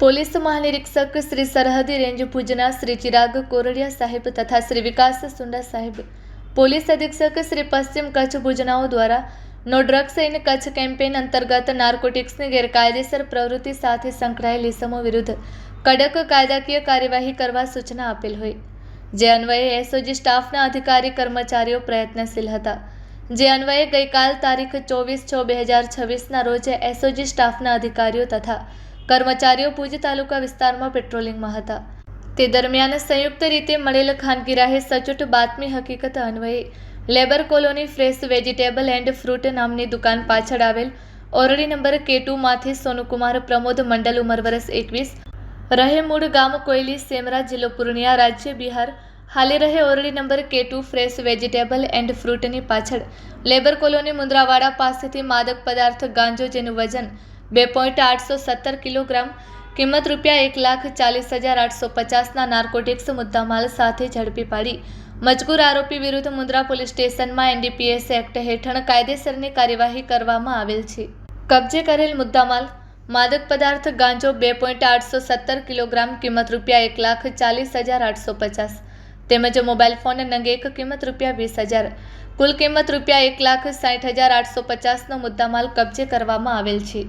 Police મહાનિરીક્ષક Shri સરહદી range ભુજના શ્રી ચિરાગ કોરડિયા સાહેબ તથા શ્રી વિકાસ સુંડા સાહેબ, પોલીસ અધિક્ષક શ્રી પશ્ચિમ કચ્છ ભુજનાઓ દ્વારા નો ડ્રગ્સ ઇન કચ્છ કેમ્પેઇન અંતર્ગત નાર્કોટિક્સની ગેરકાયદેસર પ્રવૃત્તિ સાથે સંકળાયેલ ઇસમો વિરુદ્ધ કડક કાયદાકીય કાર્યવાહી કરવા સૂચના આપેલ હોય, જે અન્વયે એસઓજી સ્ટાફના અધિકારી કર્મચારીઓ પ્રયત્નશીલ હતા. જે અન્વયે ગઈકાલ તારીખ 24/6/2026ના રોજ એસઓજી સ્ટાફના અધિકારીઓ તથા કર્મચારીઓ ભુજ તાલુકા વિસ્તારમાં પેટ્રોલિંગમાં હતા. તે દરમિયાન સંયુક્ત રીતે મળેલ ખાનગીરાહે સચોટ બાતમી હકીકત અન્વયે labour colony fresh vegetable and fruit નામની દુકાન પાછળ આવેલ ઓરડી નંબર K2 માંથી સોનુકુમાર પ્રમોદ મંડલ ઉંમર વર્ષ 21, રહે મૂળ ગામ કોયલી સેમરા, જિલ્લો પૂર્ણિયા, રાજ્ય બિહાર, હાલે રહે ઓરડી number K2 fresh vegetable and ફ્રૂટની પાછળ લેબર કોલોની મુંદ્રાવાડા પાસેથી માદક પદાર્થ ગાંજો, જેનું વજન 2.817 કિલોગ્રામ, કિંમત ₹1,40,850ના નાર્કોટિક્સ મુદ્દામાલ સાથે ઝડપી પાડી મજકૂર આરોપી વિરુદ્ધ મુંદ્રા પોલીસ સ્ટેશનમાં NDPS એક્ટ હેઠળ કાયદેસરની કાર્યવાહી કરવામાં આવેલ છે. કબજે કરેલ મુદ્દામાલ માદક પદાર્થ ગાંજો 2.817 કિલોગ્રામ, કિંમત ₹1,40,850 તેમજ મોબાઈલ ફોન નંગ 1, કિંમત ₹20,000, કુલ કિંમત ₹1,60,850નો મુદ્દામાલ કબજે કરવામાં આવેલ છે.